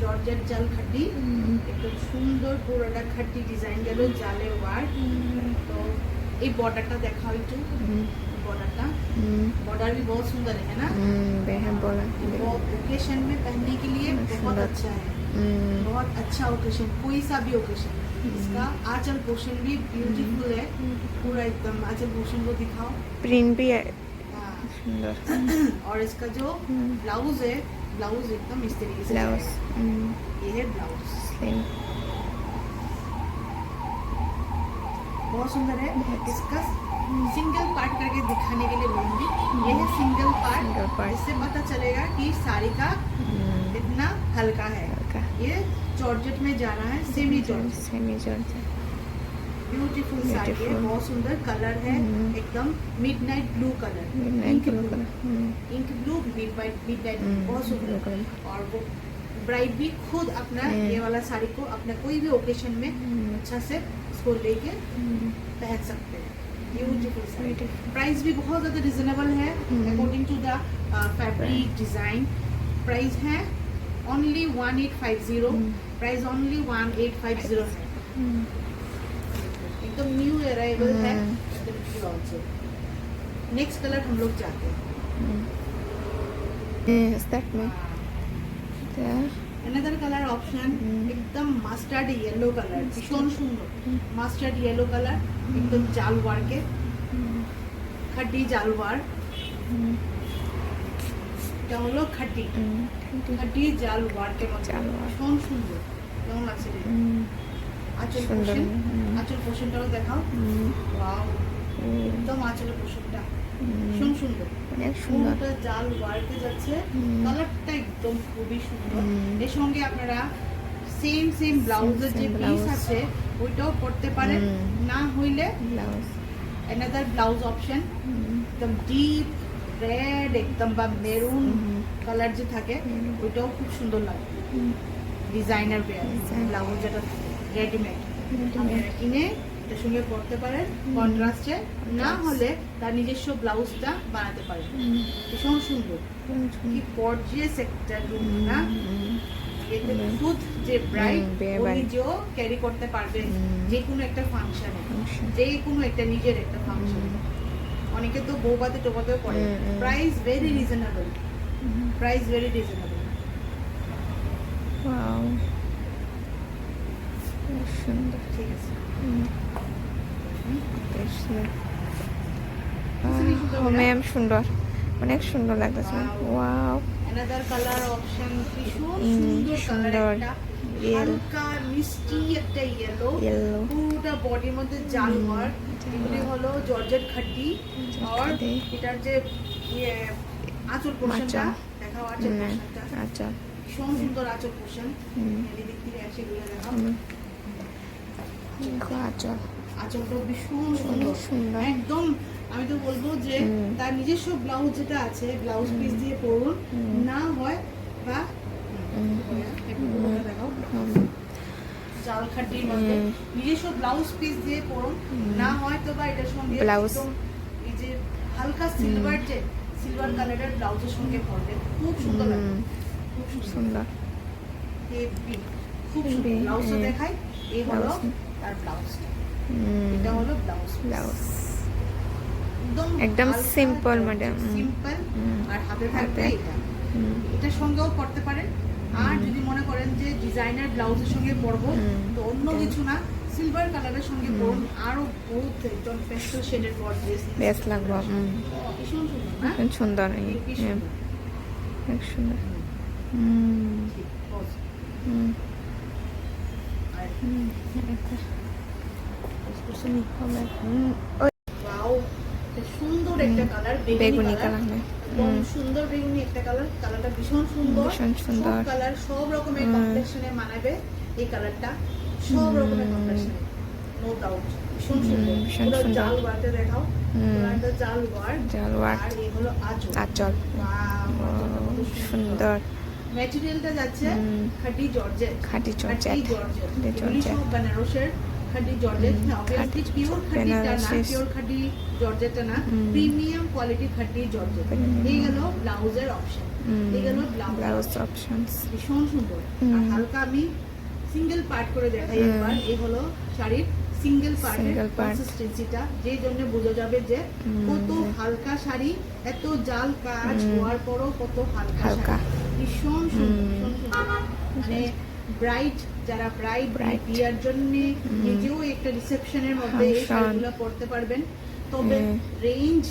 Georgette জাল খাটি একদম সুন্দর পুরোটা খাটি ডিজাইন গেল জালে ওয়ার্ক। तो ये बॉर्डरটা দেখাও একটু बॉर्डरটা बॉर्डर भी बहुत सुंदर है ना। बेहद बोला वो ओकेशन में पहनने के लिए बहुत अच्छा है, बहुत अच्छा ओकेशन, कोई सा भी ओकेशन। इसका आंचल पोर्शन भी ब्यूटीफुल है, पूरा एकदम आंचल पोर्शन को दिखाओ, प्रिंट भी है हाँ। सुंदर। और इसका जो ब्लाउज है, ब्लाउज एकदम इस तरीके से ब्लाउज ये है ब्लाउज, स्लिम बहुत सुंदर है। इसका सिंगल पार्ट करके दिखाने के लिए बोलूंगी, ये है सिंगल पार्ट, इससे पता चलेगा कि साड़ी का कितना हल्का है। ये जॉर्जेट में जा रहा है, सेमी जॉर्जेट, ब्यूटीफुल साड़ी है, बहुत सुंदर कलर है, एकदम midnight blue colour, ink blue midnight, बहुत सुंदर। और वो ब्राइड भी खुद अपना ये वाला साड़ी को अपना कोई भी ओकेशन में अच्छा से इसको लेके पहन सकते हैं। ब्यूटीफुल साड़ी, प्राइस भी बहुत ज़्यादा रिजनेबल है according to the fabric design. Price है ओनली 1850, प्राइस ओनली 1850 है, एकदम न्यू अराइवल है। नेक्स्ट कलर हम लोग जाते हैं स्टार्ट में अनदर कलर ऑप्शन एकदम मास्टर्ड येलो कलर, भीषण सुंदर मास्टर्ड येलो कलर, एकदम জালওয়ার के খাটি জালওয়ার, এটা হলো খাটি খাটি জালওয়ার के মধ্যে ভীষণ সুন্দর, কেমন লাগছে? আঁচল পোর্শন, আঁচল পোর্শনটাও দেখাও, ওয়াও একদম আঁচল পোর্শনটা ভীষণ সুন্দর, অনেক সুন্দর, জাল ওয়ার্কে যাচ্ছে, কালারটা একদম খুবই সুন্দর। এর সঙ্গে আপনারা সেম ব্লাউজের যে পিস আছে ওইটাও করতে পারেন, না হইলে ব্লাউজ অ্যানাদার ব্লাউজ অপশন একদম ডিপ রেড একদম বা মেরুন কালার যে থাকে ওইটাও খুব সুন্দর লাগে। ডিজাইনার ব্লাউজ যেটা রেডিমেড আপনারা কিনে এটার সঙ্গে পরতে পারেন কন্ট্রাস্টে, না হলে তার নিজস্ব ব্লাউজটা বানাতে পারেন, ভীষণ সুন্দর। কি গর্জিয়াস একটা লুক না, এতে খুদ যে ব্রাইড উনি যে ক্যারি করতে পারবে যে কোনো একটা ফাংশনে, যে কোনো একটা নিজের একটা ফাংশনে। অনেকে তো বৌবাতে টোবাতেও পড়ে। Price very reasonable, price very reasonable. Wow সুন্দর, ঠিক আছে, ম্যাম সুন্দর, অনেক সুন্দর লাগতেছে। ওয়াও অ্যানাদার কালার অপশন ভীষণ সুন্দর কালার, একটা হালকা মিষ্টি একটা ইয়েলো, পুরোটা বডির মধ্যে জাল ওয়ার্ক, এগুলি হলো জর্জেট খাটি। আর এটার যে আঁচল পোর্শনটা দেখাও, আঁচল পোর্শনটা আচ্ছা ভীষণ সুন্দর আঁচল পোর্শন, এদিক থেকে আসে এগুলো দেখাও, আঁচল আঁচলটা ভীষণ সুন্দর একদম। আমি তো বলবো যে তার নিজস্ব ব্লাউজ যেটা আছে ব্লাউজ পিস দিয়ে পরুন, না হয় বা জাল খাটির মধ্যে নিজস্ব ব্লাউজ পিস দিয়ে পরুন, না হয় তো বা এটার সঙ্গে ব্লাউজ এই যে হালকা সিলভার যে সিলভার কালারের ব্লাউজের সঙ্গে পরবে, খুব সুন্দর লাগবে, খুব সুন্দর হেভি, খুব সুন্দর। ব্লাউজটা দেখাই, এই হলো তার ব্লাউজটা, এটা হলো ব্লাউজ একদম সিম্পল ম্যাডাম, সিম্পল। আর হাতে থাকবে এটা, এটার সঙ্গেও পরতে পারেন। আর যদি মনে করেন যে ডিজাইনার ব্লাউজের সঙ্গে পরবো, তো অন্য কিছু না সিলভার কালারের সঙ্গে পরুন, আরো বহুত একদম পেস্টেল শেডের গর্জিয়াস বেশ লাগবে। ভীষণ সুন্দর না, সুন্দর, অনেক সুন্দর। সুন্দর একটা কালার, বেগুনি কালার, সুন্দর বেগুনি একটা কালার, কালারটা ভীষণ সুন্দর, সব কালার সব রকমের কম্বিনেশনে মানাবে এই কালারটা, সব রকমের কম্বিনেশনে নো ডাউট, ভীষণ সুন্দর। পুরো জাল ওয়ার্কটা দেখাও, পুরো জাল ওয়ার্ক, আর এই হলো আঁচল, সুন্দর। ম্যাটেরিয়ালটা যাচ্ছে খাঁটি জর্জেট, খাঁটি জর্জেট, এগুলি সব বেনারসের খাঁটি জর্জেট, অবভিয়াসলি পিওর খাঁটিটা না, বেনারসি। পিওর খাঁটি জর্জেটটা না, প্রিমিয়াম কোয়ালিটি খাঁটি জর্জেট। এই গেল ব্লাউজের অপশন, এই গেল ব্লাউজ অপশনস। ভীষণ সুন্দর। আর হালকা আমি সিঙ্গেল পার্ট করে দেখাই একবার। এই হলো শাড়ির সিঙ্গেল পার্টের Single part. কনসিস্টেন্সিটা, যেই জন্য বোঝা যাবে যে কত হালকা শাড়ি, এত জাল কাজ হওয়ার পরও কত হালকা হালকা। শাড়ি। ভীষণ সুন্দর, ভীষণ সুন্দর। মানে ব্রাইড, যারা ব্রাইড Bride. বিয়ার জন্য নিজেও একটা রিসেপশনের মধ্যে এই Function. শাড়িগুলো পরতে পারবেন। তবে রেঞ্জ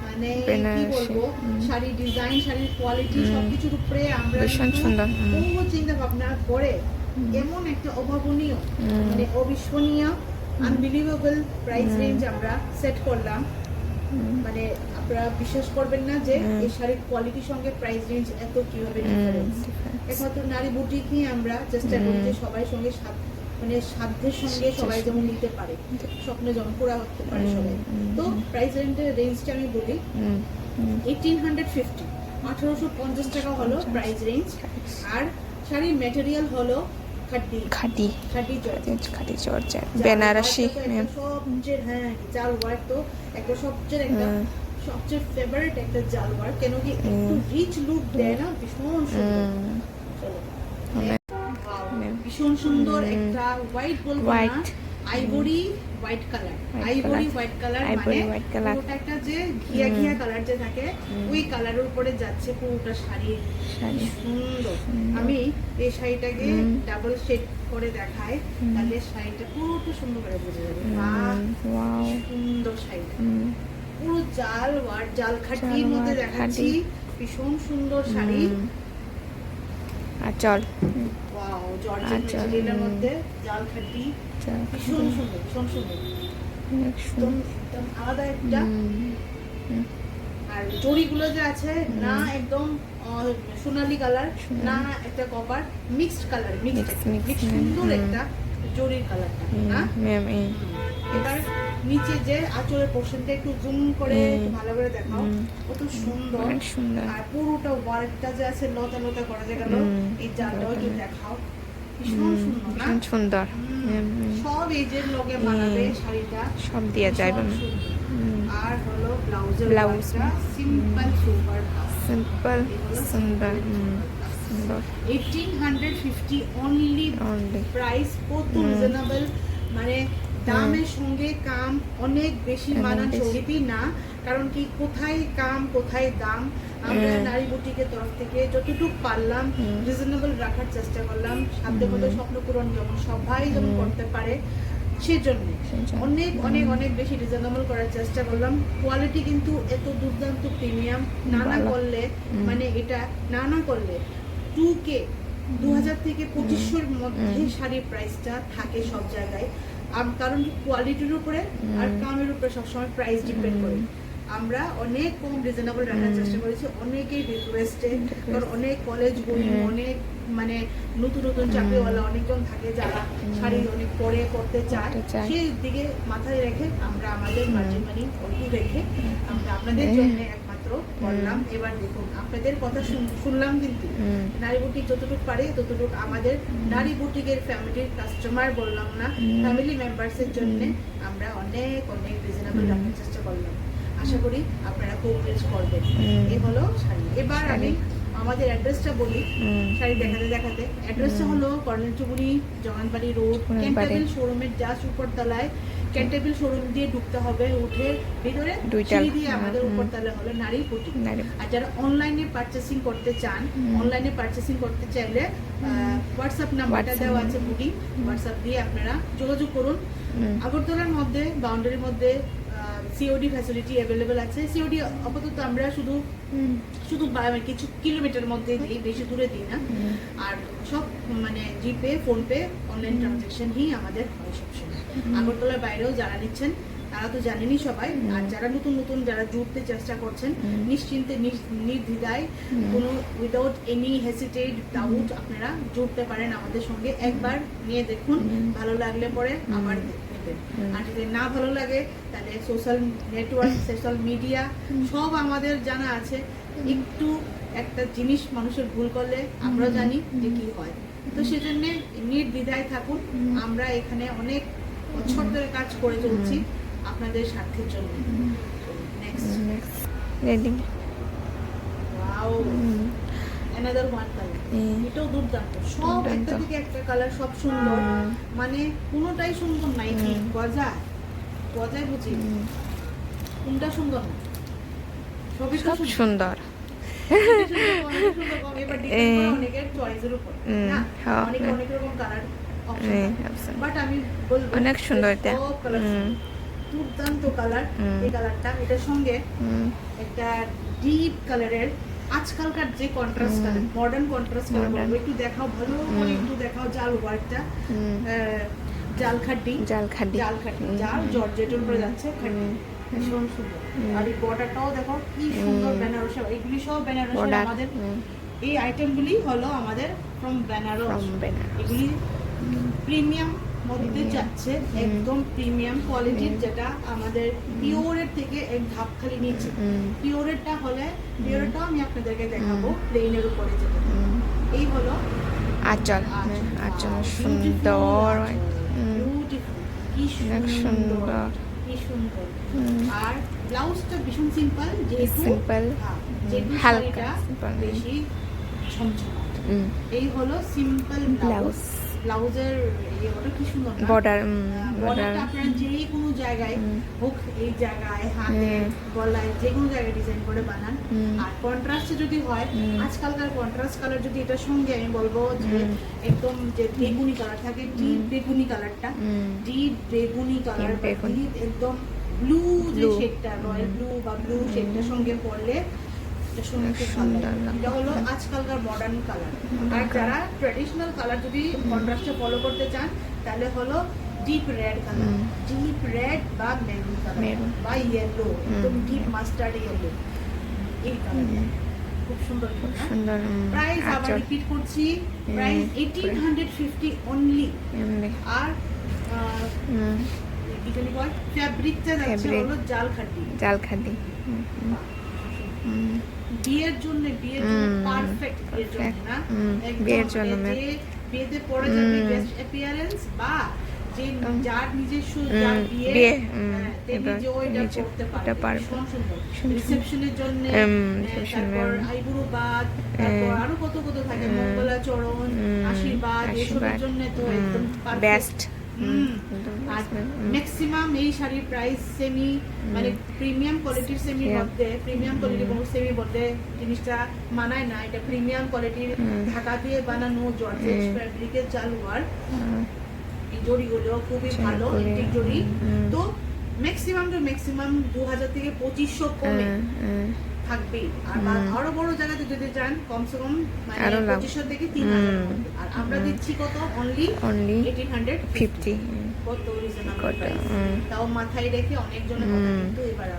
মানে কি বেনারসি। বলবো, শাড়ি ডিজাইন, শাড়ির কোয়ালিটি সবকিছুর উপরে আমরা ভীষণ কিন্তু সুন্দর। বহু চিন্তা ভাবনা করে এমন একটা অভাবনীয়, মানে অবিস্মরণীয়, আনবিলিভেবল প্রাইস রেঞ্জ আমরা সেট করলাম। মানে আপনারা বিশ্বাস করবেন না যে এই শাড়ির কোয়ালিটির সঙ্গে প্রাইস রেঞ্জ এত কিভাবে ডিফারেন্স। একমাত্র নারী বুটিকই আমরা চেষ্টা করি যে সবাই সঙ্গে মানে সাধ্যের সঙ্গে সবাই যেমন নিতে পারে, স্বপ্নে যেমন পুরা করতে পারে সবাই। তো প্রাইস রেঞ্জটা আমি বলি 1850, 1850 টাকা হলো প্রাইস রেঞ্জ। আর শাড়ির ম্যাটেরিয়াল হলো খাঁটি খাঁটি খাঁটি জর্জেট। খাঁটি জর্জেট বেনারসি ম্যাম। সবচেয়ে জাল ওয়ার্ক তো একটা সবচেয়ে ফেভারিট একটা জাল ওয়ার্ক, কেন কি একটু রিচ লুক দেয় না, ভীষণ সুন্দর। চলো। Wow, ভীষণ সুন্দর একটা হোয়াইট বলবো না, White. Ivory white colour, White ivory color. White colour, Ivory মানে white color. পুরোটা একটা যে ঘিয়া ঘিয়া কালার যে থাকে ওই কালারের উপরে যাচ্ছে পুরোটা শাড়ি। শাড়ি। সুন্দর। আমি এই শাড়িটাকে ডাবল শেড করে দেখাই, তাহলে শাড়িটা পুরোটা সুন্দর করে বোঝা যাবে। বাহ, ওয়াও। সুন্দর শাড়িটা, পুরো জাল ওয়ার, জাল খাটির জাল মধ্যে ওয়ার দেখাচ্ছি। ভীষণ সুন্দর শাড়ি। আর চল ওয়াও, জর্জেট আচ্ছা, ম্যাটেরিয়ালের মধ্যে জাল খাটি, চল ভীষণ সুন্দর, ভীষণ সুন্দর। অনেক একদম সুন্দর। একদম আলাদা একটা। আর জড়িগুলো যে আছে না একদম সোনালী কালার, না একটা কপার, মিক্সড কালার, মিক্সড সুন্দর একটা জড়ির কালারটা না ম্যাম এই এবার নিচে যে আঁচলের পোর্শনটা একটু জুম করে একটু ভালো করে দেখাও, কত সুন্দর। অনেক সুন্দর। আর পুরোটা ওয়ার্কটা যে আছে লতা লতা করা যে গেল, এই জালটাও একটু দেখাও, ভীষণ সুন্দর না? ভীষণ সুন্দর। সব এজের লগে মানাবে শাড়িটা, সব দিয়ে যায় ভীষণ ম্যাম। সুন্দর। আর হলো ব্লাউজের ব্লাউজ। ওয়ার্কটা সিম্পল সুপার ব্লাউজ, সিম্পল সুন্দর সুন্দর 1850 অনলি অনলি। প্রাইস, কত রিজনেবল। মানে দামের সঙ্গে কাম অনেক বেশি অনেক মানানসই না, কারণ কি কোথায় কাম কোথায় দাম। আমরা নারী বুটিকের তরফ থেকে যতটুকু পারলাম রিজনেবল রাখার চেষ্টা করলাম, সাধ্যের মধ্যে স্বপ্ন পূরণ যেমন সবাই যেমন করতে পারে সেজন্য অনেক অনেক অনেক বেশি রিজনেবল করার চেষ্টা করলাম। কোয়ালিটি কিন্তু এত দুর্দান্ত প্রিমিয়াম, না ভালো। করলে মানে এটা না করলে 2K 2000 থেকে 2500 মধ্যে শাড়ির প্রাইসটা থাকে সব জায়গায়। কারণ কোয়ালিটির উপরে আর কামের উপরে সবসময় প্রাইস ডিপেন্ড করে। আমরা অনেক কম রিজনেবল রাখার চেষ্টা করেছি, অনেকেই রিকোয়েস্টে, কারণ অনেক কলেজ বই, অনেক মানে নতুন নতুন চাকরিওয়ালা অনেকজন থাকে যারা শাড়ি অনেক পরে করতে চায়, সেই দিকে মাথায় রেখে আমরা আমাদের মার্জিন মানি অল্প রেখে আমরা আপনাদের জন্য একমাত্র করলাম। এবার দেখুন আপনাদের কথা শুনলাম, কিন্তু নারী বুটিক যতটুকু পারে ততটুকু আমাদের নারী বুটিকের ফ্যামিলির কাস্টমার বললাম না, ফ্যামিলি মেম্বার্সের জন্য আমরা অনেক অনেক রিজনেবল রাখার চেষ্টা করলাম। আশা করি আপনারা কোঅপারেট করবেন। এই হলো শাড়ি। এবার আমি আমাদের অ্যাড্রেসটা বলি শাড়ি দেখাতে দেখাতে। অ্যাড্রেসটা হলো কর্নেলচুবুরি জগানবাড়ি রোড, ক্যান্টাবেল শোরুমের জাস্ট উপরতলায়। ক্যান্টাবেল শোরুম দিয়ে ঢুকতে হবে, উঠে ভিতরে সিঁড়ি দিয়ে আমাদের উপরতলা হলো নারী বুটিক। আর যারা অনলাইনে পারচেসিং করতে চান, অনলাইনে পারচেসিং করতে চাইলে হোয়াটসঅ্যাপ নাম্বারটা দেওয়া আছে বুকিং, হোয়াটসঅ্যাপ দিয়ে আপনারা যোগাযোগ করুন। আগরতলার মধ্যে বাউন্ডারির মধ্যে সিওডি ফ্যাসিলিটি অ্যাভেলেবেল আছে। সিওডি আপাতত আমরা শুধু কিছু কিলোমিটার মধ্যে দিই, বেশি দূরে দিই না। আর সব মানে জিপে, ফোনপে, অনলাইন ট্রানজ্যাকশনই আমাদের হয় সবসময়। আগরতলার বাইরেও যারা নিচ্ছেন তারা তো জানেনই সবাই। আর যারা নতুন নতুন যারা জুড়তে চেষ্টা করছেন, নিশ্চিন্তে নির্দ্বিধায় কোনো উইদাউট এনি হেসিটেট ডাউট আপনারা জুড়তে পারেন আমাদের সঙ্গে। একবার নিয়ে দেখুন, ভালো লাগলে পরে আবার নেবেন। আর যদি না ভালো লাগে তাহলে সোশ্যাল নেটওয়ার্ক, সোশ্যাল মিডিয়া সব আমাদের জানা আছে। একটু একটা জিনিস মানুষের ভুল করলে আমরা জানি যে কি হয়, তো সেজন্য নির্দ্বিধায় থাকুন। আমরা এখানে অনেক বছর ধরে কাজ করে চলছি আপনাদের স্বার্থের জন্য। Next ready wow another one colour, এটাও দুর্দান্ত, সব একটা থেকে একটা কালার, সব সুন্দর, মানে কোনোটাই সুন্দর নাই কি গজায় গজায় বুঝি কোনটা সুন্দর না, সবই তো সব সুন্দর। এবার ডিপেন্ড করে অনেকের চয়েসের উপর না, হ্যাঁ, অনেক অনেক রকম কালার হ্যাঁ, অপশন, বাট আমি বলবো অনেক সুন্দর এটা। সব কালার দুর্দান্ত কালার। এই কালারটা এটার সঙ্গে একটা ডিপ কালারের আজকালকার যে contrast colour, modern contrast colour বলবো, একটু দেখাও ভালো করে, একটু দেখাও জাল ওয়ার্কটা, জাল খাড্ডি জাল খাড্ডি জাল জর্জেটের উপরে যাচ্ছে খাড্ডি, ভীষণ সুন্দর। আর এই বর্ডারটাও দেখো কি সুন্দর, বেনারসি, এগুলি সব বেনারসি আমাদের, এই আইটেমগুলি হলো আমাদের ফ্রম বেনারস, এগুলি প্রিমিয়াম মধ্যে যাচ্ছে, একদম প্রিমিয়াম কোয়ালিটির, যেটা আমাদের পিওরের থেকে এক ধাপ খালি নিচে। পিওরেরটা হলে, পিওরেরটাও আমি আপনাদেরকে দেখাবো প্লেনের উপরে যেটা, এই হলো আঁচল, আঁচল সুন্দর, বিউটিফুল, কি অনেক সুন্দর, কি সুন্দর। আর ব্লাউজটা ভীষণ সিম্পল, যেহেতু সিম্পল, যেহেতু হালকা শাড়িটা সিম্পল, বেশি ছমছমা। এই হলো সিম্পল ব্লাউজ, ব্লাউজের ওটা কি সুন্দর না, বর্ডার, বর্ডারটা আপনারা যে কোনো জায়গায় হোক, এই জায়গায় হাতে গলায় যে কোনো জায়গায় ডিজাইন করে বানান। আর কন্ট্রাস্টে যদি হয়, আজকালকার কন্ট্রাস্ট কালার যদি এটার সঙ্গে আমি বলবো যে একদম যে বেগুনি কালার থাকে, ডিপ বেগুনি কালারটা, ডিপ বেগুনি কালার, একদম ব্লু যে শেডটা, রয়্যাল ব্লু বা ব্লু শেডটার সঙ্গে পরলে এটা শুনতে খুব ভালো লাগে। এটা হলো আজকালকার মডার্ন কালার। আর যারা ট্র্যাডিশনাল কালার যদি কন্ট্রাস্টে ফলো করতে চান, তাহলে হলো deep red colour, deep red বা মেরুন কালার বা ইয়েলো, একদম ডিপ মাস্টার্ড ইয়েলো, এই কালার খুব সুন্দর সুন্দর। প্রাইস আবার রিপিট করছি, প্রাইস 1850 অনলি। আর এখানে কয় ফ্যাব্রিকটা যাচ্ছে হলো জাল খাড্ডি, জাল খাড্ডি, বিয়ের জন্য পারফেক্ট, বিয়ের জন্য না, বিয়ের জন্য যে বিয়েতে পরে যাবে বেস্ট অ্যাপিয়ারেন্স, বা যে যার নিজস্ব যার বিয়ে যে ওইটা করতে পারবে, সুন্দর রিসেপশনের জন্য, তারপর আইবুড়ো বাদ, তারপর আরো কত কত থাকে, মঙ্গলাচরণ, আশীর্বাদ, এসবের জন্য তো একদম বেস্ট। আর ম্যাক্সিমাম এই শাড়ির প্রাইস সেমি, মানে প্রিমিয়াম কোয়ালিটির সেমি মধ্যে, প্রিমিয়াম কোয়ালিটি এবং সেমি মধ্যে জিনিসটা মানায় না। এটা প্রিমিয়াম কোয়ালিটির ঢাকা দিয়ে বানানো জর্জেট ফ্যাব্রিকের জাল ওয়ার্ক, এই জড়িগুলো খুবই ভালো এন্টিক জড়ি। তো ম্যাক্সিমাম 2000 থেকে 2500 কমে থাকবেই। আর আরো বড় জায়গাতে যদি যান, কমসে কম মানে 2500 থেকে 3000। আর আমরা দিচ্ছি কত, অনলি 1850। কত রিজনেবল প্রাইস, তাও মাথায় রেখে অনেকজনের কথা কিন্তু এবার